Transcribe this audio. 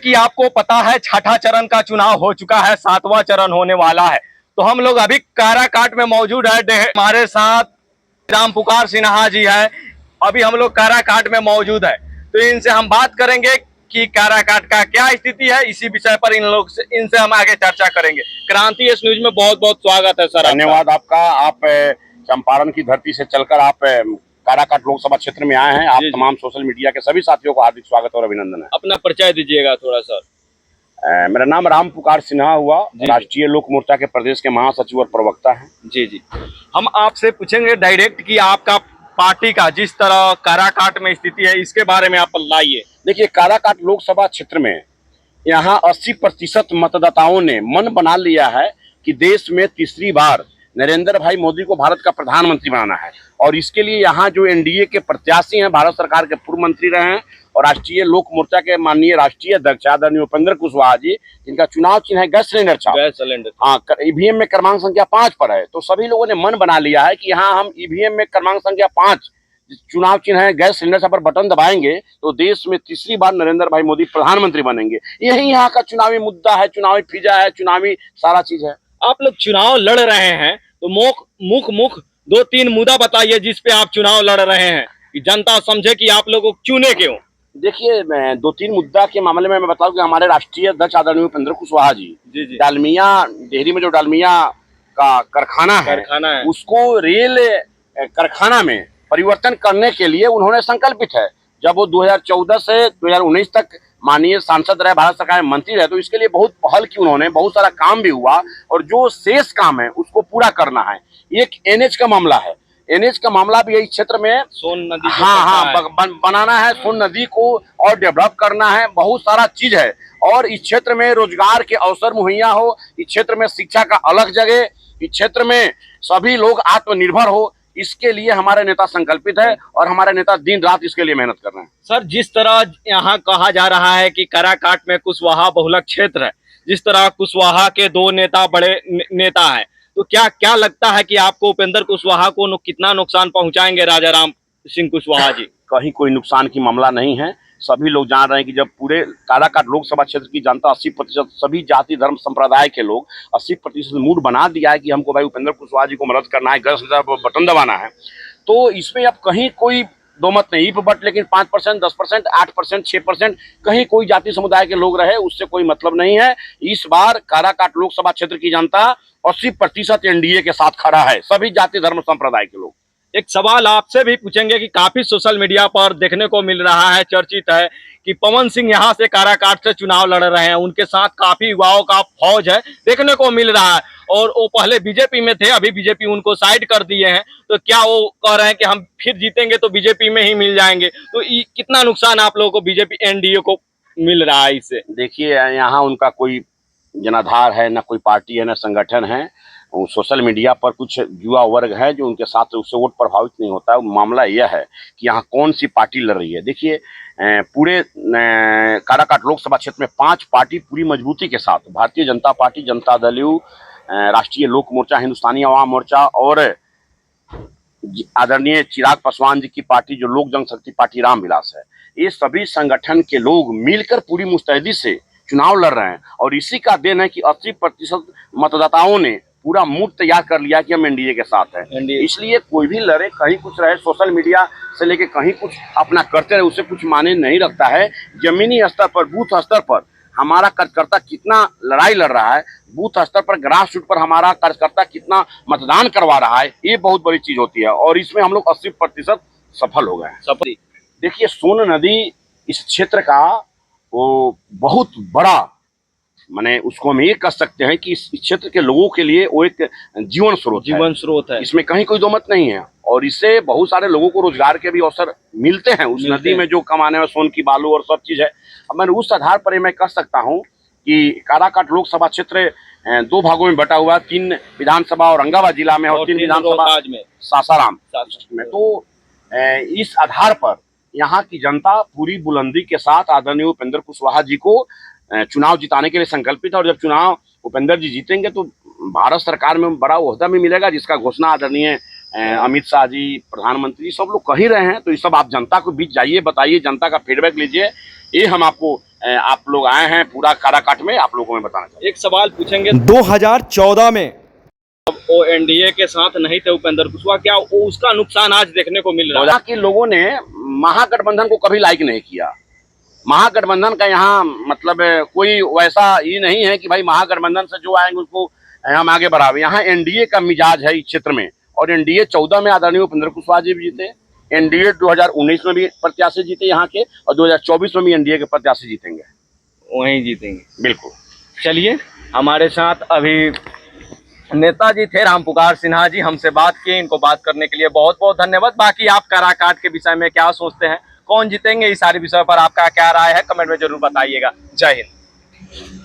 कि आपको पता है छठा चरण का चुनाव हो चुका है, सातवां चरण होने वाला है। तो हम लोग अभी काराकाट में मौजूद है। हमारे साथ राम पुकार सिन्हा जी है। अभी हम लोग काराकाट में मौजूद है, तो इनसे हम बात करेंगे कि काराकाट का क्या स्थिति है। इसी विषय पर इनसे हम आगे चर्चा करेंगे। क्रांति एस न्यूज में बहुत बहुत स्वागत है सर। धन्यवाद आपका। आप चंपारण की धरती से चलकर आप काराकाट लोकसभा क्षेत्र में आए हैं। आप तमाम सोशल मीडिया के सभी साथियों को हार्दिक स्वागत और अभिनंदन है। अपना परिचय दीजिएगा थोड़ा सर। मेरा नाम राम पुकार सिन्हा हुआ, राष्ट्रीय लोक मोर्चा के प्रदेश के महासचिव और प्रवक्ता हैं। जी जी, हम आपसे पूछेंगे डायरेक्ट कि आपका पार्टी का जिस तरह काराकाट में स्थिति है इसके बारे में आप बताइए। देखिए, काराकाट लोकसभा क्षेत्र में यहाँ 80% मतदाताओं ने मन बना लिया है कि देश में तीसरी बार नरेंद्र भाई मोदी को भारत का प्रधानमंत्री बनाना है। और इसके लिए यहाँ जो एनडीए के प्रत्याशी हैं, भारत सरकार के पूर्व मंत्री रहे हैं और राष्ट्रीय लोक मोर्चा के माननीय राष्ट्रीय अध्यक्ष आदरणीय उपेंद्र कुशवाहा जी, जिनका चुनाव चिन्ह है गैस सिलेंडर छाप। हाँ, ईवीएम में क्रमांक संख्या 5 पर है। तो सभी लोगों ने मन बना लिया है कि यहाँ हम ईवीएम में क्रमांक संख्या 5 चुनाव चिन्ह है गैस सिलेंडर पर बटन दबाएंगे तो देश में तीसरी बार नरेंद्र भाई मोदी प्रधानमंत्री बनेंगे। यही यहाँ का चुनावी मुद्दा है, चुनावी फिजा है, चुनावी सारा चीज है। आप लोग चुनाव लड़ रहे हैं तो मुख 2-3 मुद्दा बताइए जिस पे आप चुनाव लड़ रहे हैं कि जनता समझे कि आप लोगों को चुने क्यों। देखिए, 2-3 मुद्दा के मामले में मैं बताऊं कि हमारे राष्ट्रीय अध्यक्ष आदरणीय उपेंद्र कुशवाहा जी डालमिया डेहरी में जो डालमिया का कारखाना है उसको रेल कारखाना में परिवर्तन करने के लिए उन्होंने संकल्पित है। जब वो 2014 से 2019 तक माननीय सांसद रहे, भारत सरकार में मंत्री रहे, तो इसके लिए बहुत पहल की उन्होंने, बहुत सारा काम भी हुआ और जो शेष काम है उसको पूरा करना है। एक एनएच का मामला है, एनएच का मामला भी यही क्षेत्र में सोन नदी बनाना है, सोन नदी को और डेवलप करना है, बहुत सारा चीज है। और इस क्षेत्र में रोजगार के अवसर मुहैया हो, इस क्षेत्र में शिक्षा का अलग जगह, इस क्षेत्र में सभी लोग आत्मनिर्भर हो, इसके लिए हमारे नेता संकल्पित है और हमारे नेता दिन रात इसके लिए मेहनत कर रहे हैं। सर, जिस तरह यहाँ कहा जा रहा है कि काराकाट में कुशवाहा बहुलक क्षेत्र है, जिस तरह कुशवाहा के 2 नेता बड़े नेता हैं, तो क्या लगता है कि आपको उपेंद्र कुशवाहा को कितना नुकसान पहुंचाएंगे राजा राम सिंह कुशवाहा जी? कहीं कोई नुकसान की मामला नहीं है। सभी लोग जान रहे हैं कि जब पूरे काराकाट लोकसभा क्षेत्र की जनता 80% सभी जाति धर्म संप्रदाय के लोग 80% मूड बना दिया है कि हमको भाई उपेंद्र कुशवाहा जी को मदद करना है, गैस बटन दबाना है, तो इसमें अब कहीं कोई दो मत नहीं बट। लेकिन 5%, 10%, 8%, 6% कहीं कोई जाति समुदाय के लोग रहे, उससे कोई मतलब नहीं है। इस बार काराकाट लोकसभा क्षेत्र की जनता 80% एनडीए के साथ खड़ा है, सभी जाति धर्म संप्रदाय के लोग। एक सवाल आपसे भी पूछेंगे कि काफी सोशल मीडिया पर देखने को मिल रहा है, चर्चित है कि पवन सिंह यहाँ से काराकाट से चुनाव लड़ रहे हैं, उनके साथ काफी युवाओं का फौज है, देखने को मिल रहा है। और वो पहले बीजेपी में थे, अभी बीजेपी उनको साइड कर दिए हैं। तो क्या वो कह रहे हैं कि हम फिर जीतेंगे तो बीजेपी में ही मिल जाएंगे? तो कितना नुकसान आप लोगों को बीजेपी एनडीए को मिल रहा है इससे? देखिए, यहाँ उनका कोई जनाधार है, ना कोई पार्टी है, ना संगठन है। सोशल मीडिया पर कुछ युवा वर्ग है जो उनके साथ उससे वोट प्रभावित नहीं होता है। मामला यह है कि यहाँ कौन सी पार्टी लड़ रही है। देखिए, पूरे काराकाट लोकसभा क्षेत्र में 5 पार्टी पूरी मजबूती के साथ, भारतीय जनता पार्टी, जनता दल यू, राष्ट्रीय लोक मोर्चा, हिंदुस्तानी अवाम मोर्चा और आदरणीय चिराग पासवान जी की पार्टी जो लोक जनशक्ति पार्टी रामविलास है, ये सभी संगठन के लोग मिलकर पूरी मुस्तैदी से चुनाव लड़ रहे हैं। और इसी का देन है कि 80% मतदाताओं ने पूरा मूड तैयार कर लिया कि हम एनडीए के साथ हैं। इसलिए कोई भी लड़े, कहीं कुछ रहे, सोशल मीडिया से लेके कहीं कुछ अपना करते रहे, उससे कुछ माने नहीं रखता है। जमीनी स्तर पर, बूथ स्तर पर हमारा कार्यकर्ता कितना लड़ाई लड़ रहा है, बूथ स्तर पर, ग्रास रूट पर हमारा कार्यकर्ता कितना मतदान करवा रहा है, ये बहुत बड़ी चीज होती है। और इसमें हम लोग 80% सफल हो गए हैं। देखिए, सोन नदी इस क्षेत्र का वो बहुत बड़ा, माने उसको हम ये कह सकते हैं कि इस क्षेत्र के लोगों के लिए वो एक जीवन स्रोत है। इसमें कहीं कोई दो मत नहीं है। और इससे बहुत सारे लोगों को रोजगार के भी अवसर मिलते हैं। उस नदी में जो कमाने में सोन की बालू और सब चीज है। अब मैं उस आधार पर मैं कह सकता हूँ कि काराकाट लोकसभा क्षेत्र 2 भागों में बटा हुआ, 3 विधानसभा औरंगाबाद जिला में और 3 विधानसभा सासाराम में। तो इस आधार पर यहाँ की जनता पूरी बुलंदी के साथ आदरणीय उपेंद्र कुशवाहा जी को चुनाव जिताने के लिए संकल्पित है। और जब चुनाव उपेंद्र जी जीतेंगे तो भारत सरकार में बड़ा ओहदा भी मिलेगा, जिसका घोषणा आदरणीय अमित शाह जी, प्रधानमंत्री सब लोग कह ही रहे हैं। तो ये सब आप जनता को बीच जाइए, बताइए, जनता का फीडबैक लीजिए, ये हम आपको आप लोग आए हैं पूरा काराकाट में, आप लोगों को मैं बताना चाहता एक सवाल पूछेंगे, 2014 में अब वो एनडीए के साथ नहीं थे उपेंद्र कुशवाहा, क्या वो उसका नुकसान आज देखने को मिल रहा हूं। है? यहाँ के लोगों ने महागठबंधन को कभी लाइक नहीं किया। महागठबंधन का यहाँ मतलब कोई वैसा ही नहीं है कि भाई महागठबंधन से जो आएंगे उसको हम आगे बढ़ावे। यहाँ एनडीए का मिजाज है इस क्षेत्र में, और एनडीए 14 में आदरणीय उपेंद्र कुशवाहा जी भी जीते, एनडीए 2019 में भी प्रत्याशी जीते यहाँ के, और 2024 में भी एनडीए के प्रत्याशी जीतेंगे, वहीं जीतेंगे बिल्कुल। चलिए, हमारे साथ अभी नेताजी थे रामपुकार सिन्हा जी, हमसे बात की, इनको बात करने के लिए बहुत बहुत धन्यवाद। बाकी आप काराकाट के विषय में क्या सोचते हैं, कौन जीतेंगे, इस सारे विषय पर आपका क्या राय है, कमेंट में जरूर बताइएगा। जय हिंद।